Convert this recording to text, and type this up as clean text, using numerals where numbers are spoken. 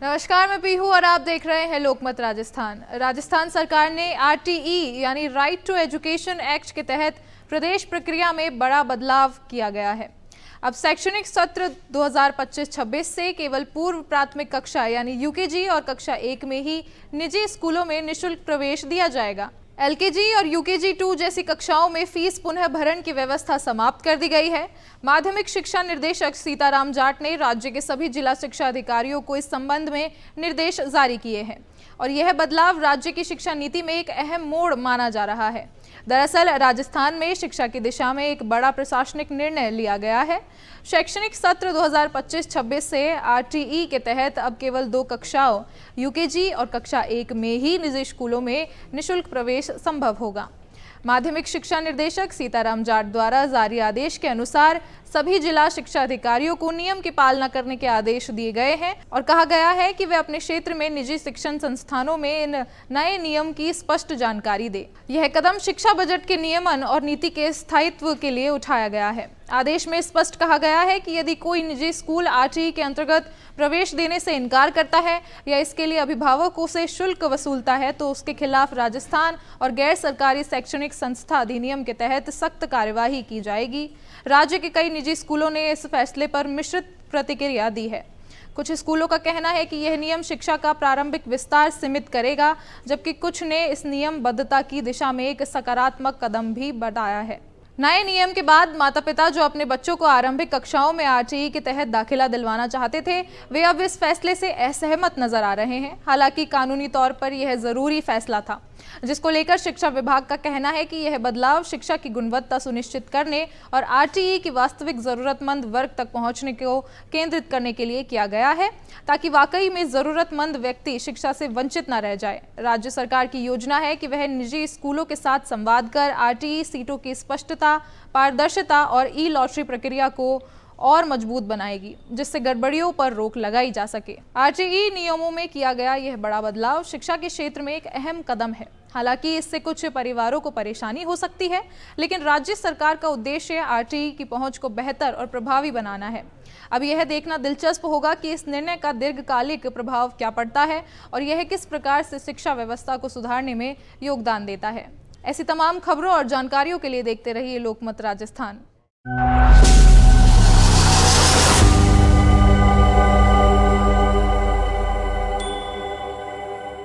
नमस्कार, मैं पीहू और आप देख रहे हैं लोकमत राजस्थान। राजस्थान सरकार ने आरटीई यानी राइट टू एजुकेशन एक्ट के तहत प्रदेश प्रक्रिया में बड़ा बदलाव किया गया है। अब शैक्षणिक सत्र 2025-26 से केवल पूर्व प्राथमिक कक्षा यानी यूकेजी और कक्षा 1 में ही निजी स्कूलों में निःशुल्क प्रवेश दिया जाएगा। एलकेजी और यूकेजी 2 जैसी कक्षाओं में फीस पुनः भरण की व्यवस्था समाप्त कर दी गई है। माध्यमिक शिक्षा निर्देशक सीताराम जाट ने राज्य के सभी जिला शिक्षा अधिकारियों को इस संबंध में निर्देश जारी किए हैं और यह बदलाव राज्य की शिक्षा नीति में एक अहम मोड़ माना जा रहा है। दरअसल राजस्थान में शिक्षा की दिशा में एक बड़ा प्रशासनिक निर्णय लिया गया है। शैक्षणिक सत्र 2025-26 से आरटीई के तहत अब केवल 2 कक्षाओं यूकेजी और कक्षा 1 में ही निजी स्कूलों में निःशुल्क प्रवेश संभव होगा। माध्यमिक शिक्षा निर्देशक सीताराम जाट द्वारा जारी आदेश के अनुसार सभी जिला शिक्षा अधिकारियों को नियम की पालना करने के आदेश दिए गए हैं और कहा गया है कि वे अपने क्षेत्र में निजी शिक्षण संस्थानों में इन नए नियम की स्पष्ट जानकारी दें। यह कदम शिक्षा बजट के नियमन और नीति के स्थायित्व के लिए उठाया गया है। आदेश में स्पष्ट कहा गया है कि यदि कोई निजी स्कूल आरटीई के अंतर्गत प्रवेश देने से इनकार करता है या इसके लिए अभिभावकों से शुल्क वसूलता है तो उसके खिलाफ राजस्थान और गैर सरकारी शैक्षणिक संस्था अधिनियम के तहत सख्त कार्यवाही की जाएगी। राज्य के कई निजी स्कूलों ने इस फैसले पर मिश्रित प्रतिक्रिया दी है। कुछ स्कूलों का कहना है कि यह नियम शिक्षा का प्रारंभिक विस्तार सीमित करेगा, जबकि कुछ ने इस नियमबद्धता की दिशा में एक सकारात्मक कदम भी बढ़ाया है। नए नियम के बाद माता पिता जो अपने बच्चों को आरंभिक कक्षाओं में आरटीई के तहत दाखिला दिलवाना चाहते थे, वे अब इस फैसले से असहमत नजर आ रहे हैं। हालांकि कानूनी तौर पर यह जरूरी फैसला था, जिसको लेकर शिक्षा विभाग का कहना है कि यह बदलाव शिक्षा की गुणवत्ता सुनिश्चित करने और आरटीई की वास्तविक जरूरतमंद वर्ग तक पहुंचने को केंद्रित करने के लिए किया गया है, ताकि वाकई में जरूरतमंद व्यक्ति शिक्षा से वंचित न रह जाए। राज्य सरकार की योजना है कि वह निजी स्कूलों के साथ संवाद कर आरटीई सीटों की स्पष्टता, पारदर्शिता और ई लॉटरी प्रक्रिया को और मजबूत बनाएगी, जिससे गड़बड़ियों पर रोक लगाई जा सके। आरटीई नियमों में किया गया यह बड़ा बदलाव शिक्षा के क्षेत्र में एक अहम कदम है। हालांकि इससे कुछ परिवारों को परेशानी हो सकती है, लेकिन राज्य सरकार का उद्देश्य आरटीई की पहुंच को बेहतर और प्रभावी बनाना है। अब यह देखना दिलचस्प होगा कि इस निर्णय का दीर्घकालिक प्रभाव क्या पड़ता है और यह किस प्रकार से शिक्षा व्यवस्था को सुधारने में योगदान देता है। ऐसी तमाम खबरों और जानकारियों के लिए देखते रहिए लोकमत राजस्थान।